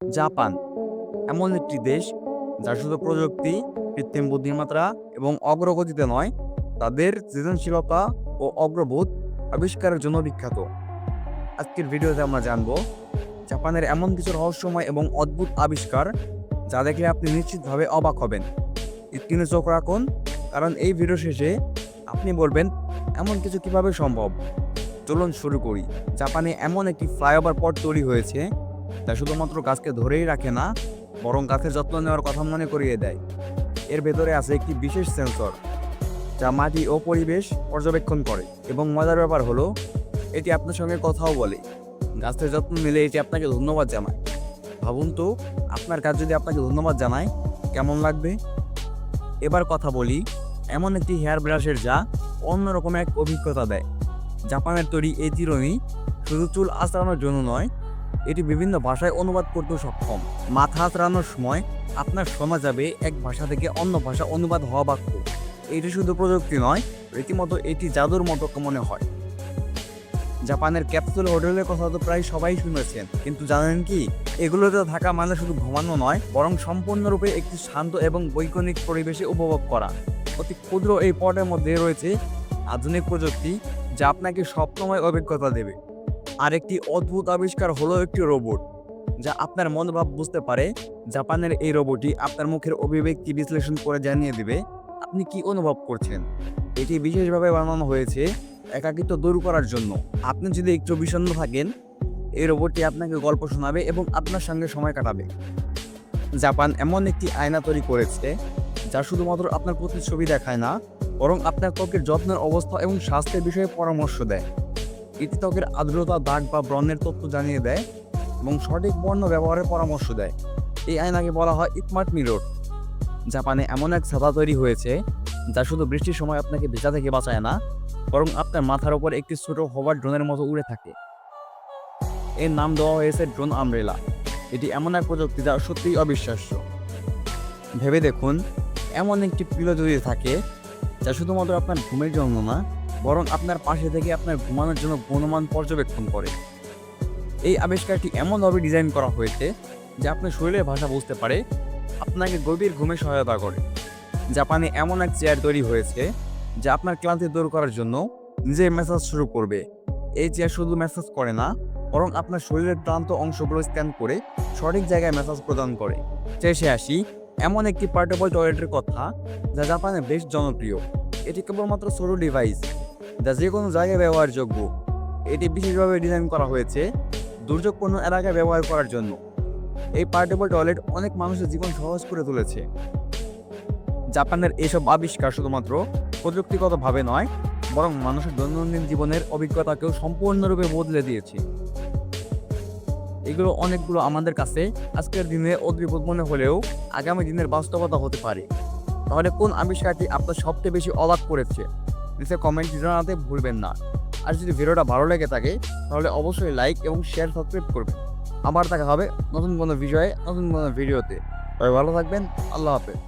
Japan এমন একটি দেশ যা শুধু প্রযুক্তি, কৃত্রিম বুদ্ধিমত্তা এবং অগ্রগতিতে নয়, তাদের সৃজনশীলতা ও অগ্রবোধ আবিষ্কারের জন্য বিখ্যাত। আজকের ভিডিওতে আমরা জানব জাপানের এমন কিছু রহস্যময় এবং অদ্ভুত আবিষ্কার যা দেখলে আপনি নিশ্চিতভাবে অবাক হবেন। স্ক্রিনে চোখ রাখুন, কারণ এই ভিডিও শেষে আপনি বলবেন এমন কিছু কিভাবে সম্ভব। চলুন শুরু করি। জাপানে এমন একটি ফ্লাইওভার পথ তৈরি হয়েছে যা শুধুমাত্র গাছকে ধরেই রাখে না, বরং গাছের যত্ন নেওয়ার কথা মনে করিয়ে দেয়। এর ভেতরে আছে একটি বিশেষ সেন্সর যা মাটি ও পরিবেশ পর্যবেক্ষণ করে, এবং মজার ব্যাপার হলো এটি আপনার সঙ্গে কথাও বলে। গাছের যত্ন নিলে এটি আপনাকে ধন্যবাদ জানায়। ভাবুন তো, আপনার কাজ যদি আপনাকে ধন্যবাদ জানায়, কেমন লাগবে? এবার কথা বলি এমন একটি হেয়ার ব্রাশের যা অন্যরকম এক অভিজ্ঞতা দেয়। জাপানের তৈরি এই চিরুনি শুধু চুল আঁচড়ানোর জন্য নয়, এটি বিভিন্ন ভাষায় অনুবাদ করতেও সক্ষম। মাথা আঁচড়ানোর সময় আপনার শোনা যাবে এক ভাষা থেকে অন্য ভাষা অনুবাদ হওয়া বাক্য। এটি শুধু প্রযুক্তি নয়, রীতিমতো এটি জাদুর মতো মনে হয়। জাপানের ক্যাপসুল হোটেলের কথা তো প্রায় সবাই শুনেছেন, কিন্তু জানেন কি, এগুলোতে থাকা মানে শুধু ঘুমানো নয়, বরং সম্পূর্ণরূপে একটি শান্ত এবং বৈজ্ঞানিক পরিবেশে উপভোগ করা। অতি ক্ষুদ্র এই পটের মধ্যে রয়েছে আধুনিক প্রযুক্তি যা আপনাকে স্বপ্নময় অভিজ্ঞতা দেবে। আরেকটি অদ্ভুত আবিষ্কার হলো একটি রোবট যা আপনার মনোভাব বুঝতে পারে। জাপানের এই রোবটটি আপনার মুখের অভিব্যক্তি বিশ্লেষণ করে জানিয়ে দেবে আপনি কি অনুভব করছেন। এটি বিশেষভাবে বানানো হয়েছে একাকিত্ব দূর করার জন্য। আপনি যদি একটু বিষণ্ণ থাকেন, এই রোবটটি আপনাকে গল্প শোনাবে এবং আপনার সঙ্গে সময় কাটাবে। জাপান এমন একটি আয়না তৈরি করেছে যা শুধুমাত্র আপনার প্রতিচ্ছবি দেখায় না, বরং আপনার ত্বকের যত্নের অবস্থা এবং স্বাস্থ্যের বিষয়ে পরামর্শ দেয়। এটি ত্বকের আর্দ্রতা, দাগ বা ব্রণের তথ্য জানিয়ে দেয় এবং সঠিক বর্ণ ব্যবহারের পরামর্শ দেয়। এই আয়নাকে বলা হয় স্মার্ট মিরর। জাপানে এমন এক ছাতা তৈরি হয়েছে যা শুধু বৃষ্টির সময় আপনাকে ভেজা থেকে বাঁচায় না, বরং আপনার মাথার উপর একটি ছোট হোভার ড্রোনের মতো উড়ে থাকে। এর নাম দেওয়া হয়েছে ড্রোন আমব্রেলা। এটি এমন এক প্রযুক্তি যা সত্যিই অবিশ্বাস্য। ভেবে দেখুন, এমন একটি পিলো যদি থাকে যা শুধুমাত্র আপনার ঘুমের জন্য না, বরং আপনার পাশে থেকে আপনার ঘুমানোর জন্য গুণমান পর্যবেক্ষণ করে। এই আবিষ্কারটি এমনভাবে ডিজাইন করা হয়েছে যা আপনার শরীরের ভাষা বুঝতে পারে, আপনাকে গভীর ঘুমে সহায়তা করে। জাপানে এমন এক চেয়ার তৈরি হয়েছে যা আপনার ক্লান্তি দূর করার জন্য নিজেই ম্যাসাজ শুরু করবে। এই চেয়ার শুধু ম্যাসাজ করে না, বরং আপনার শরীরের ক্লান্ত অংশগুলো স্ক্যান করে সঠিক জায়গায় ম্যাসাজ প্রদান করে। শেষে আসি এমন একটি পোর্টেবল টয়লেটের কথা যা জাপানে বেশ জনপ্রিয়। এটি কেবলমাত্র ছোট ডিভাইস যা যে কোনো জায়গায় ব্যবহারযোগ্য। এটি বিশেষভাবে ডিজাইন করা হয়েছে দুর্যোগপূর্ণ এলাকায় ব্যবহার করার জন্য। এই পোর্টেবল টয়লেট অনেক মানুষের জীবন সহজ করে তুলেছে। জাপানের এসব আবিষ্কার শুধুমাত্র প্রযুক্তিগতভাবে নয়, বরং মানুষের দৈনন্দিন জীবনের অভিজ্ঞতাকেও সম্পূর্ণরূপে বদলে দিয়েছে। এগুলো অনেকগুলো আমাদের কাছে আজকের দিনে অদ্ভুত মনে হলেও আগামী দিনের বাস্তবতা হতে পারে। তাহলে কোন আবিষ্কারটি আপনার সবচেয়ে বেশি অবাক করেছে? নিচে কমেন্ট জানাতে ভুলবেন না। আর যদি ভিডিওটা ভালো লেগে থাকে, তাহলে অবশ্যই লাইক এবং শেয়ার, সাবস্ক্রাইব করবেন। আবার দেখা হবে নতুন কোনো বিষয়ে, নতুন কোনো ভিডিওতে। তবে ভালো থাকবেন। আল্লাহ হাফেজ।